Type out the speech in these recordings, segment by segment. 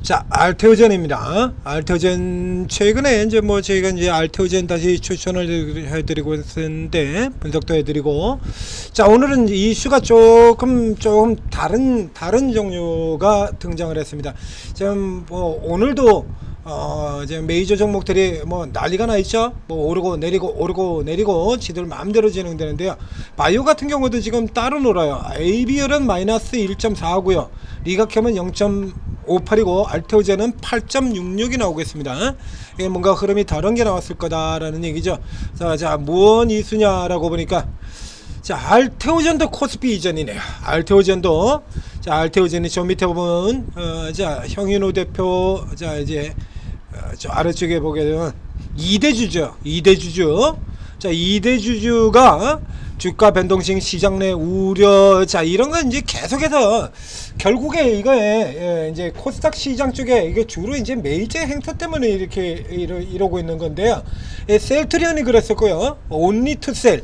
자, 알테오젠입니다. 알테오젠 최근에 이제 뭐 저희가 이제 알테오젠 다시 추천을 해드리고 있는데 분석도 해드리고, 자 오늘은 이슈가 조금 다른 종류가 등장을 했습니다. 지금 뭐 오늘도 이제 메이저 종목들이 뭐 난리가 나 있죠. 뭐 오르고 내리고 지들 마음대로 진행되는데요. 바이오 같은 경우도 지금 따로 놀아요. ABL은 마이너스 1.4고요. 리가켬은 0.58이고 알테오젠은 8.66이 나오고 있습니다. 이게 뭔가 흐름이 다른 게 나왔을 거다라는 얘기죠. 자, 무언 이수냐라고 보니까, 자, 알테오젠도 코스피 이전이네요. 알테오젠도, 자, 알테오젠이 저 밑에 보면, 자, 형인호 대표, 자, 이제, 저 아래쪽에 보게 되면 2대주죠. 2대주주. 자, 2대주주가 주가 변동성 시장 내 우려, 자, 이런 건 이제 계속해서 결국에 이거에 이제 코스닥 시장 쪽에 이게 주로 이제 메이저 행사 때문에 이렇게 이러고 있는 건데요. 셀트리온이 그랬었고요. 온리 투 셀.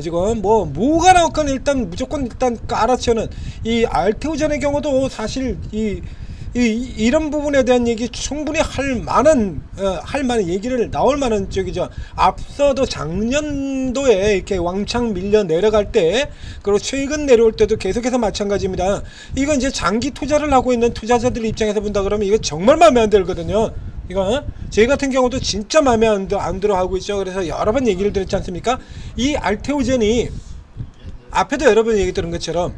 지금 뭐가 나왔건 일단 무조건 깔아치우는 이 알테오젠의 경우도 사실 이런 부분에 대한 얘기 충분히 할 만한 얘기를 나올 만한 쪽이죠. 앞서도 작년도에 이렇게 왕창 밀려 내려갈 때, 그리고 최근 내려올 때도 계속해서 마찬가지입니다. 이건 이제 장기 투자를 하고 있는 투자자들 입장에서 본다 그러면 이거 정말 마음에 안 들거든요. 이거 제 같은 경우도 진짜 마음에 안 들어 하고 있죠. 그래서 여러 번 얘기를 드렸지 않습니까? 이 알테오젠이 앞에도 여러 번 얘기 들은 것처럼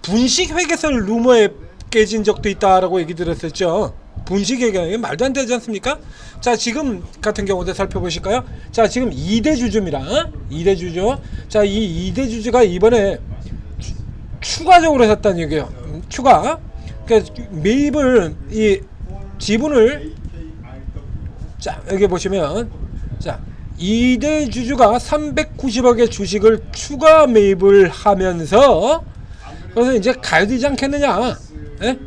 분식 회계설 루머에 깨진 적도 있다라고 얘기 들었었죠. 분식 회계 말도 안 되지 않습니까? 자, 지금 같은 경우도 살펴보실까요? 자, 지금 2대주주입니다. 2대주주. 자, 이 2대주주가 이번에 추가적으로 샀다는 얘기예요. 추가. 그러니까 매입을, 이 지분을, 자, 여기 보시면, 자, 2대주주가 390억의 주식을 추가 매입을 하면서, 그래서 이제 가야 되지 않겠느냐. 예?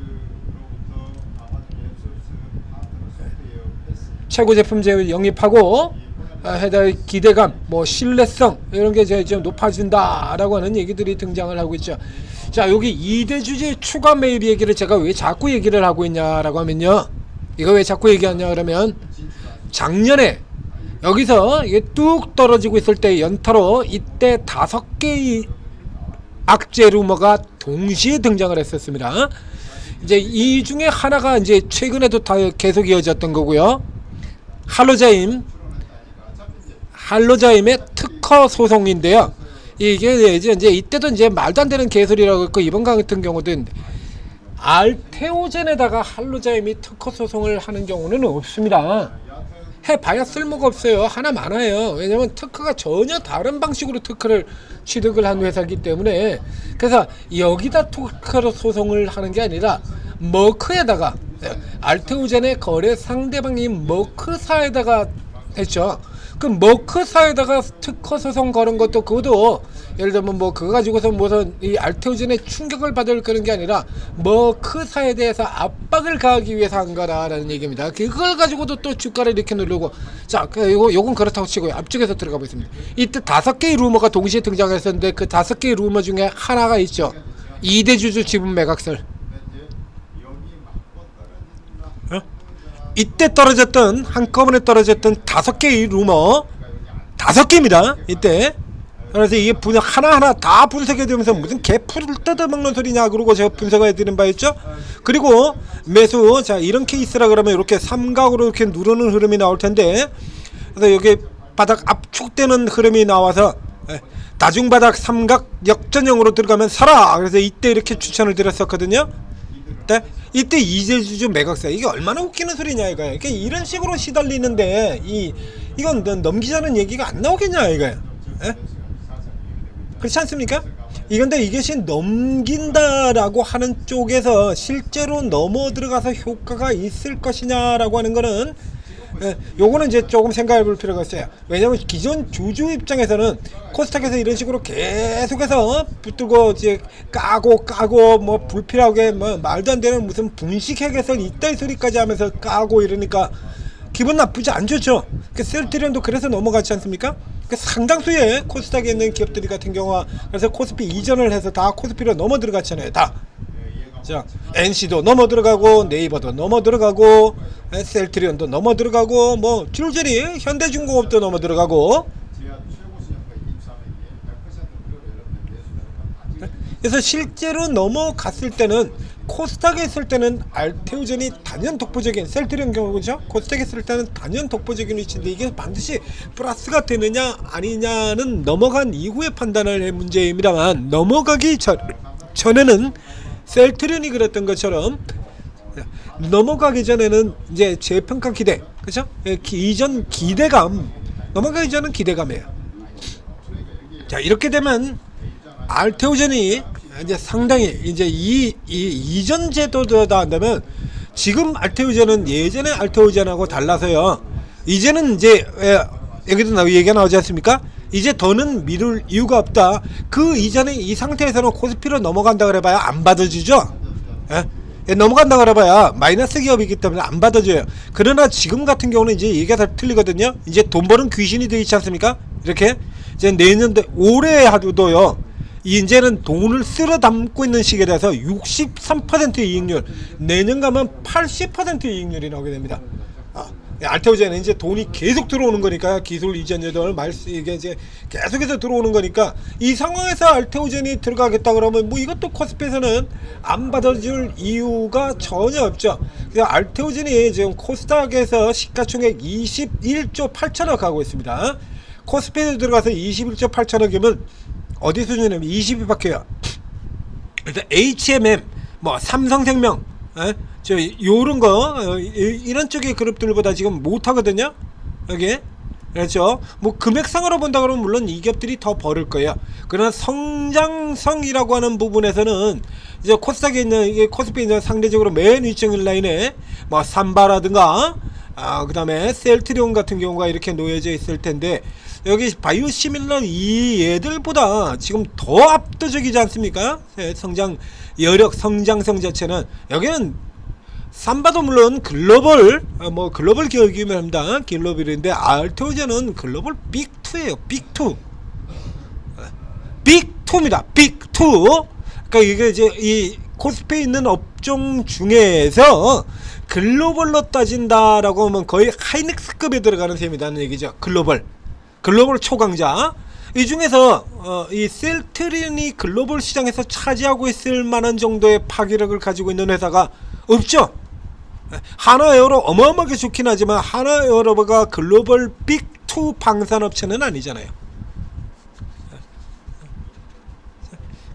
최고 제품 영입하고 해당 기대감, 뭐 신뢰성 이런 게 좀 높아진다라고 하는 얘기들이 등장을 하고 있죠. 자, 여기 2대주주 추가 매입 얘기를 제가 왜 자꾸 얘기를 하고 있냐라고 하면요. 이거 왜 자꾸 얘기하냐 그러면, 작년에 여기서 이게 뚝 떨어지고 있을 때 연타로 이때 5개의 악재 루머가 동시에 등장을 했었습니다. 이제 이 중에 하나가 이제 최근에도 다 계속 이어졌던 거고요. 할로자임의 특허 소송인데요. 이게 이제 이때도 이제 말도 안 되는 개소리라고 했고, 이번 같은 경우도 알테오젠에다가 할로자임이 특허 소송을 하는 경우는 없습니다. 해봐야 쓸모가 없어요. 하나 많아요. 왜냐면 특허가 전혀 다른 방식으로 특허를 취득을 한 회사이기 때문에. 그래서 여기다 특허로 소송을 하는 게 아니라 머크에다가, 알테오젠의 거래 상대방이 머크사에다가 했죠. 그 머크사에다가 특허 소송 거는 것도, 그것도 예를 들면 뭐 그거 가지고서 무슨 이 알테오젠의 충격을 받을 그런 게 아니라 머크사에 대해서 압박을 가하기 위해서 한 거라는 얘기입니다. 그걸 가지고도 또 주가를 이렇게 누르고, 자, 요건 그렇다고 치고요. 앞쪽에서 들어가 보겠습니다. 이때 5개의 루머가 동시에 등장했었는데, 그 5개의 루머 중에 하나가 있죠. 2대주주 지분 매각설. 이때 한꺼번에 떨어졌던 5개의 루머, 5개입니다. 이때. 그래서 이게 하나하나 다 분석해 드리면서 무슨 개풀을 뜯어먹는 소리냐 그러고 제가 분석해 드린 바 있죠. 그리고 매수, 자, 이런 케이스라 그러면 이렇게 삼각으로 이렇게 누르는 흐름이 나올 텐데, 그래서 여기 바닥 압축되는 흐름이 나와서 다중바닥 삼각 역전형으로 들어가면 사라. 그래서 이때 이렇게 추천을 드렸었거든요. 이때 2대주주 매각세, 이게 얼마나 웃기는 소리냐 이거야. 그러니까 이런 식으로 시달리는데 이건 넘기자는 얘기가 안 나오겠냐 이거야. 에? 그렇지 않습니까? 이건데 이것이 넘긴다라고 하는 쪽에서 실제로 넘어 들어가서 효과가 있을 것이냐라고 하는 거는, 요거는 이제 조금 생각해 볼 필요가 있어요. 왜냐면 기존 주주 입장에서는 코스닥에서 이런 식으로 계속해서 붙들고 이제 까고 뭐 불필요하게 뭐 말도 안 되는 무슨 분식 회계설 이따위 소리까지 하면서 까고 이러니까 기분 나쁘지 안 좋죠. 셀트리온도 그래서 넘어갔지 않습니까? 상당수의 코스닥에 있는 기업들이 같은 경우가, 그래서 코스피 이전을 해서 다 코스피로 넘어 들어갔잖아요. 다. 자, NC도 넘어 들어가고 네이버도 넘어 들어가고 셀트리온도 넘어 들어가고 뭐 줄줄이 현대중공업도 넘어 들어가고. 그래서 실제로 넘어갔을 때는 코스닥에 있을 때는 알테오젠이 단연 독보적인, 셀트리온 경우죠. 코스닥에 있을 때는 단연 독보적인 위치인데 이게 반드시 플러스가 되느냐 아니냐는 넘어간 이후에 판단을 할 문제입니다만, 넘어가기 전에는 셀트리온이 그랬던 것처럼 넘어가기 전에는 이제 재평가 기대, 그렇죠? 이전 기대감, 넘어가기 전은 기대감이에요. 자, 이렇게 되면 알테오젠이 이제 상당히 이제 이전 제도가 한다면, 지금 알테오젠은 예전의 알테오젠하고 달라서요. 이제는 이제 여기도 얘기가 나오지 않습니까? 이제 더는 미룰 이유가 없다. 그 이전에 이 상태에서는 코스피로 넘어간다 그래봐야 안 받아주죠. 넘어간다 그래봐야 마이너스 기업이기 때문에 안 받아줘요. 그러나 지금 같은 경우는 이제 얘기가 다 틀리거든요. 이제 돈 버는 귀신이 되어 있지 않습니까? 이렇게 이제 내년도 올해 하루도요. 이제는 돈을 쓸어 담고 있는 시기라서 63%의 이익률, 내년 가면 80%의 이익률이 나오게 됩니다. 알테오젠은 이제 돈이 계속 들어오는 거니까, 기술 이전자들 이게 이제 계속해서 들어오는 거니까, 이 상황에서 알테오젠이 들어가겠다 그러면 뭐 이것도 코스피에서는 안 받아줄 이유가 전혀 없죠. 그래서 알테오젠이 지금 코스닥에서 시가총액 21조 8천억 하고 있습니다. 코스피에 들어가서 21조 8천억이면 어디 수준이냐면 20위밖에요. 그래서 HMM, 뭐 삼성생명, 저 요런 거 이런 쪽의 그룹들보다 지금 못하거든요. 여기. 그렇죠. 뭐 금액상으로 본다 그러면 물론 이 기업들이 더 벌을 거예요. 그러나 성장성이라고 하는 부분에서는 이제 코스닥에 있는, 이게 코스피에 있는 상대적으로 맨 위층 라인에 뭐 삼바라든가 그 다음에 셀트리온 같은 경우가 이렇게 놓여져 있을 텐데, 여기 바이오시밀러 이 얘들보다 지금 더 압도적이지 않습니까? 성장 여력, 성장성 자체는. 여기는 삼바도 물론 글로벌 글로벌 기업이긴 합니다. 글로벌인데 알테오젠은 글로벌 빅2예요. 빅2. 빅2입니다. 빅2. 그러니까 이게 이제 이 코스피에 있는 업종 중에서 글로벌로 따진다라고 하면 거의 하이닉스급에 들어가는 셈이라는 얘기죠. 글로벌 초강자. 이 중에서 이 셀트리온이 글로벌 시장에서 차지하고 있을 만한 정도의 파괴력을 가지고 있는 회사가 없죠. 하나에어로 어마어마하게 좋긴 하지만 하나에어로가 글로벌 빅2 방산업체는 아니잖아요.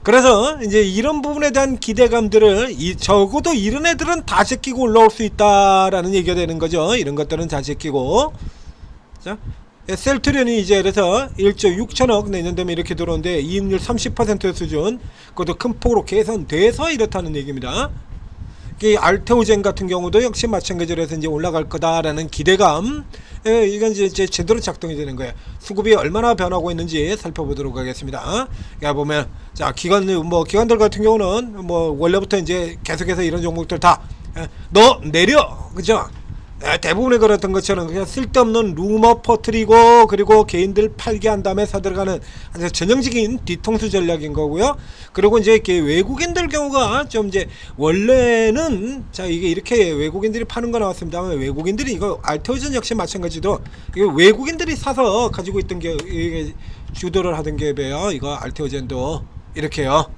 그래서 이제 이런 부분에 대한 기대감들을 적어도 이런 애들은 다 제끼고 올라올 수 있다라는 얘기가 되는 거죠. 이런 것들은 다 제끼고. 자, 셀트리온이 이제 그래서 1조 6천억 내년 되면 이렇게 들어오는데 이익률 30% 수준, 그것도 큰 폭으로 개선돼서 이렇다는 얘기입니다. 이 알테오젠 같은 경우도 역시 마찬가지로 해서 이제 올라갈 거다라는 기대감, 이건 이제 제대로 작동이 되는 거예요. 수급이 얼마나 변하고 있는지 살펴보도록 하겠습니다. 야, 보면 자, 기관들 같은 경우는 뭐 원래부터 이제 계속해서 이런 종목들 다 너 내려, 그죠? 대부분의 그랬던 것처럼 그냥 쓸데없는 루머 퍼뜨리고, 그리고 개인들 팔게 한 다음에 사들어가는 아주 전형적인 뒤통수 전략인 거고요. 그리고 이제 이렇게 외국인들 경우가 좀 이제 원래는, 자, 이게 이렇게 외국인들이 파는 거 나왔습니다만, 외국인들이 이거 알테오젠 역시 마찬가지로 이거 외국인들이 사서 가지고 있던 게 이게 주도를 하던 기업이에요. 이거 알테오젠도 이렇게요.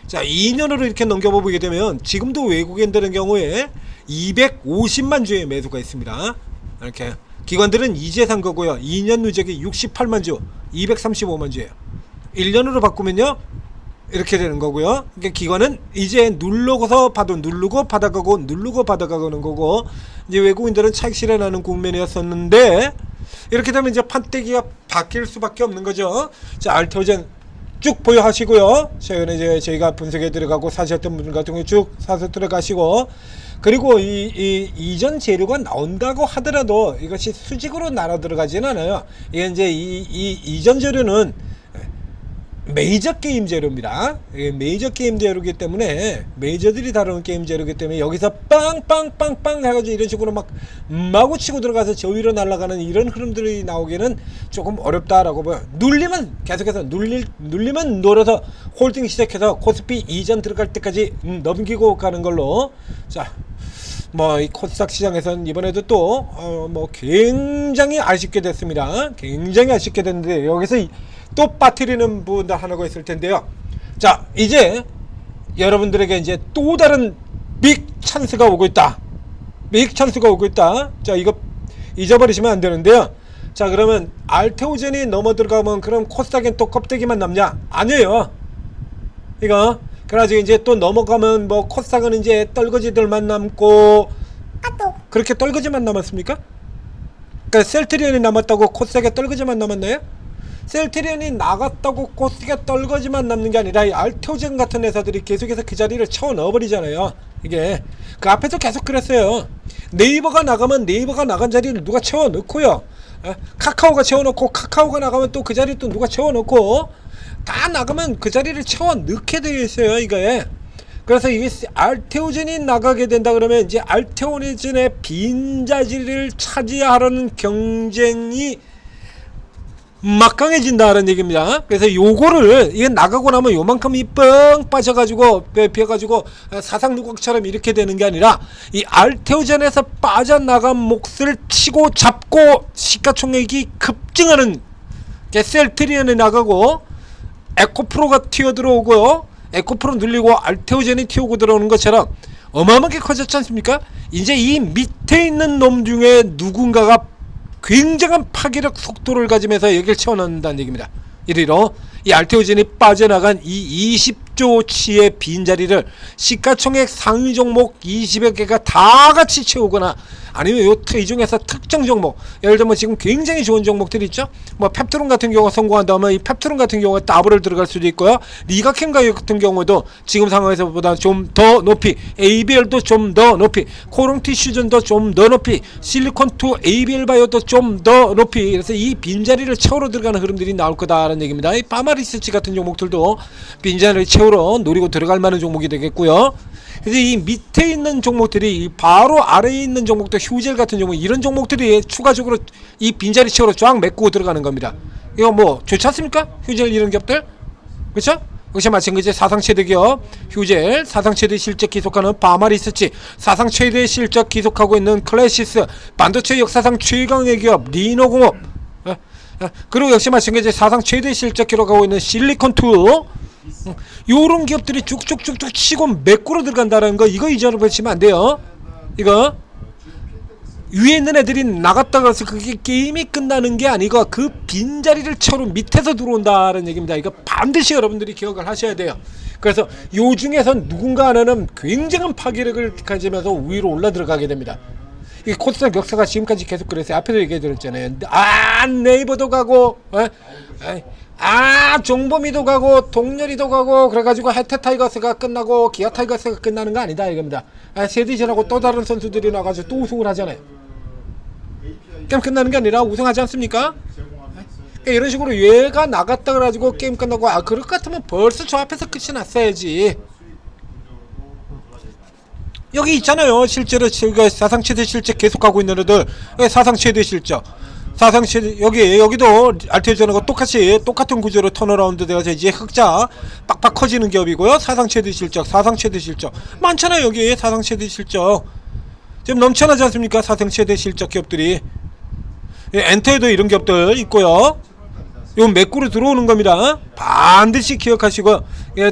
자, 2년으로 이렇게 넘겨보게 되면 지금도 외국인들의 경우에 250만 주의 매수가 있습니다. 이렇게 기관들은 이제 산 거고요. 2년 누적이 68만 주, 235만 주예요. 1년으로 바꾸면요 이렇게 되는 거고요. 그러니까 기관은 이제 누르고 받아가고 누르고 받아가는 거고, 이제 외국인들은 차익 실현하는 국면이었었는데, 이렇게 되면 이제 판때기가 바뀔 수밖에 없는 거죠. 자, 알테오젠 쭉 보유하시고요. 최근에 이제 저희가 분석에 들어가고 사셨던 분들 같은 경우 쭉 사서 들어가시고, 그리고 이 이전 재료가 나온다고 하더라도 이것이 수직으로 날아 들어가지는 않아요. 이게 이제 이 이전 재료는 메이저 게임 재료입니다. 메이저 게임 재료이기 때문에 메이저들이 다루는 게임 재료이기 때문에 여기서 빵빵빵빵 해가지고 이런 식으로 막 마구 치고 들어가서 저 위로 날아가는 이런 흐름들이 나오기는 조금 어렵다라고 봐요. 눌리면 계속해서 눌리면 놀아서 홀딩 시작해서 코스피 이전 들어갈 때까지 넘기고 가는 걸로. 자, 뭐 이 코스닥 시장에서는 이번에도 또 뭐 굉장히 아쉽게 됐습니다. 굉장히 아쉽게 됐는데 여기서 또 빠뜨리는 분들 하나가 있을 텐데요. 자, 이제 여러분들에게 이제 또 다른 빅 찬스가 오고 있다. 빅 찬스가 오고 있다. 자, 이거 잊어버리시면 안 되는데요. 자, 그러면 알테오젠이 넘어 들어가면 그럼 코스닥엔 또 껍데기만 남냐? 아니에요. 이거 그래가지고 이제 또 넘어가면 뭐 코스닥은 이제 떨거지들만 남고 그렇게 떨거지만 남았습니까? 그러니까 셀트리온이 남았다고 코스닥에 떨거지만 남았나요? 셀트리온이 나갔다고 코스닥에 떨거지만 남는 게 아니라 이 알테오젠 같은 회사들이 계속해서 그 자리를 채워 넣어버리잖아요. 이게 그 앞에서 계속 그랬어요. 네이버가 나가면 네이버가 나간 자리를 누가 채워 넣고요. 카카오가 채워 넣고 카카오가 나가면 또 그 자리 또 누가 채워 넣고 다 나가면 그 자리를 채워 넣게 되어 있어요. 이거에. 그래서 이게 알테오젠이 나가게 된다 그러면 이제 알테오젠의 빈자리를 차지하려는 경쟁이 막강해진다는 얘기입니다. 그래서 요거를 이게 나가고 나면 요만큼이 뻥 빠져가지고 비어가지고 사상 누각처럼 이렇게 되는 게 아니라 이 알테오젠에서 빠져나간 몫을 치고 잡고 시가총액이 급증하는 게 셀트리온이 나가고 에코프로가 튀어들어오고요. 에코프로 눌리고 알테오젠이 튀어오고 들어오는 것처럼 어마어마하게 커졌지 않습니까? 이제 이 밑에 있는 놈 중에 누군가가 굉장한 파괴력 속도를 가지면서 여기를 채워넣는다는 얘기입니다. 이리로 이 알테오젠이 빠져나간 이 20조치의 빈자리를 시가총액 상위 종목 20여 개가 다 같이 채우거나 아니면 이 중에서 특정 종목, 예를 들면 지금 굉장히 좋은 종목들이 있죠. 뭐 펩트론 같은 경우가 성공한다면 이 펩트론 같은 경우가 더블을 들어갈 수도 있고요. 리가캠 같은 경우도 지금 상황에서보다 좀 더 높이, ABL도 좀 더 높이, 코롱티슈전도 좀 더 높이, 실리콘2 ABL 바이오도 좀 더 높이. 그래서 이 빈자리를 채우러 들어가는 흐름들이 나올 거다라는 얘기입니다. 이 파마리서치 같은 종목들도 빈자리를 채우러 노리고 들어갈 만한 종목이 되겠고요. 그래서 이 밑에 있는 종목들이 바로 아래에 있는 종목들, 휴젤 같은 종목, 이런 종목들이 추가적으로 이 빈자리 채우러 쫙 메꾸고 들어가는 겁니다. 이거 뭐 좋지 않습니까? 휴젤 이런 기업들, 그렇죠? 역시 마찬가지 사상 최대 기업 휴젤, 사상 최대 실적 기속하는 파마리서치, 사상 최대 실적 기속하고 있는 클래시스, 반도체 역사상 최강의 기업 리노공업, 그리고 역시 마찬가지 사상 최대 실적 기록하고 있는 실리콘2, 요런 기업들이 쭉쭉쭉쭉 치고 메꾸러 들어간다는 거, 이거 잊어버리시면 안 돼요. 이거 위에 있는 애들이 나갔다가 해서 그게 게임이 끝나는 게 아니고 그 빈자리를 채우러 밑에서 들어온다는 얘기입니다. 이거 반드시 여러분들이 기억을 하셔야 돼요. 그래서 요 중에서 누군가 하나는 굉장한 파괴력을 가지면서 위로 올라 들어가게 됩니다. 이 코스닥 역사가 지금까지 계속 그랬어요. 앞에도 얘기해 드렸잖아요. 네이버도 가고 종범이도 가고 동렬이도 가고 그래가지고 혜태타이거스가 끝나고 기아타이거스가 끝나는 거 아니다 이겁니다. 세디전하고 또 다른 선수들이 나가지고 또 우승을 하잖아요. 게임 끝나는 게 아니라 우승하지 않습니까? 그러니까 이런 식으로 얘가 나갔다 그래가지고 게임 끝나고 그럴 것 같으면 벌써 저 앞에서 끝이 났어야지. 여기 있잖아요. 실제로 사상 최대 실적 계속하고 있는 애들, 사상 최대 실적, 사상 최대, 여기도 알테오젠하고 똑같은 구조로 턴어라운드 되어서 이제 흑자 빡빡 커지는 기업이고요. 사상 최대 실적, 사상 최대 실적 많잖아요. 여기 사상 최대 실적 지금 넘쳐나지 않습니까? 사상 최대 실적 기업들이. 엔터에도 이런 기업들 있고요. 요 맥구로 들어오는 겁니다. 반드시 기억하시고,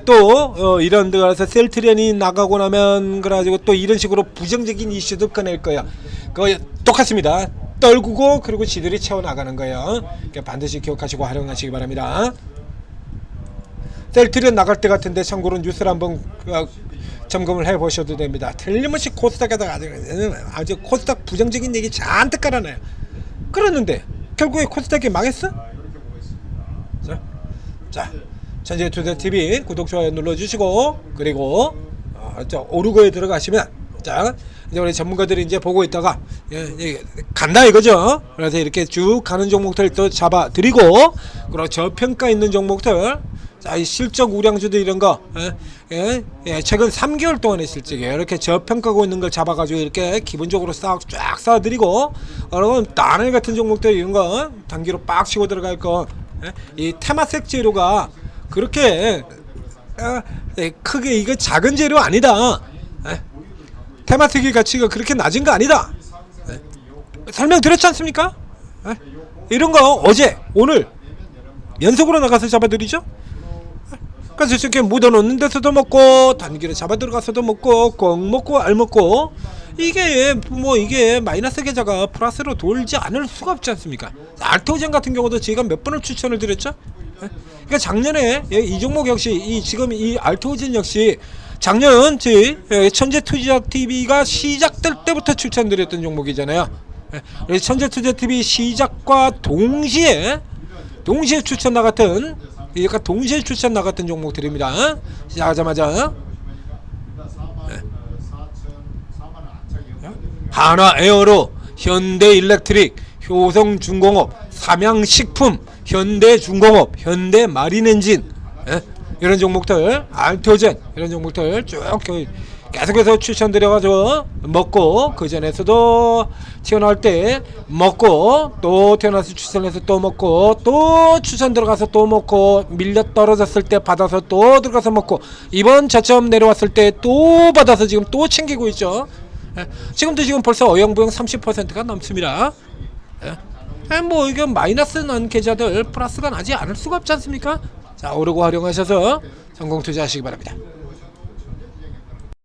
또 이런 데 가서 셀트리온이 나가고 나면 그래가지고 또 이런 식으로 부정적인 이슈도 꺼낼 거야. 그거 똑같습니다. 떨구고 그리고 지들이 채워 나가는 거예요. 반드시 기억하시고 활용하시기 바랍니다. 셀트리온 나갈 때 같은데 참고로 뉴스를 한번 점검을 해보셔도 됩니다. 틀림없이 코스닥에다가 아주 코스닥 부정적인 얘기 잔뜩 깔아놔요. 그랬는데 결국에 코스닥이 망했어? 자, 천재투자TV 구독, 좋아요 눌러주시고, 그리고 오르고에 들어가시면, 자, 이제 우리 전문가들이 이제 보고 있다가 간다 이거죠. 그래서 이렇게 쭉 가는 종목들 또 잡아드리고, 그리고 저평가 있는 종목들 자, 이 실적 우량주들 이런 거, 최근 3개월 동안의 실적이에요. 이렇게 저평가하고 있는 걸 잡아가지고 이렇게 기본적으로 쫙 쌓아드리고, 여러분 나늘 같은 종목들 이런 거 단기로 빡 치고 들어갈 거, 이 테마색 재료가 그렇게 크게 이거 작은 재료 아니다. 테마색의 가치가 그렇게 낮은 거 아니다. 설명드렸지 않습니까? 이런 거 어제 오늘 연속으로 나가서 잡아드리죠. 그래서 이렇게 묻어놓는 데서도 먹고 단기로 잡아 들어가서도 먹고 꼭 먹고 알 먹고 이게 뭐 이게 마이너스 계좌가 플러스로 돌지 않을 수가 없지 않습니까? 알테오젠 같은 경우도 제가 몇 번을 추천을 드렸죠. 그러니까 작년에 이 종목 역시 이 지금 이 알테오젠 역시 작년 제 천재투자TV가 시작될 때부터 추천드렸던 종목이잖아요. 천재투자TV 시작과 동시에 추천 나갔던 약간 동시에 추천 나갔던 종목들입니다. 시작하자마자 하나에어로, 현대일렉트릭, 효성중공업, 삼양식품, 현대중공업, 현대마린엔진 이런 종목들, 알테오젠 이런 종목들 쭉 계속해서 추천드려가지고 먹고 그 전에서도 튀어나올 때 먹고 또 튀어나와서 추천해서 또 먹고 또 추천 들어가서 또 먹고 밀려 떨어졌을 때 받아서 또 들어가서 먹고 이번 저점 내려왔을 때 또 받아서 지금 또 챙기고 있죠. 지금도 지금 벌써 어영부영 30%가 넘습니다. 뭐 이게 마이너스 난 계좌들 플러스가 나지 않을 수가 없지 않습니까? 자, 오르고 활용하셔서 성공 투자하시기 바랍니다.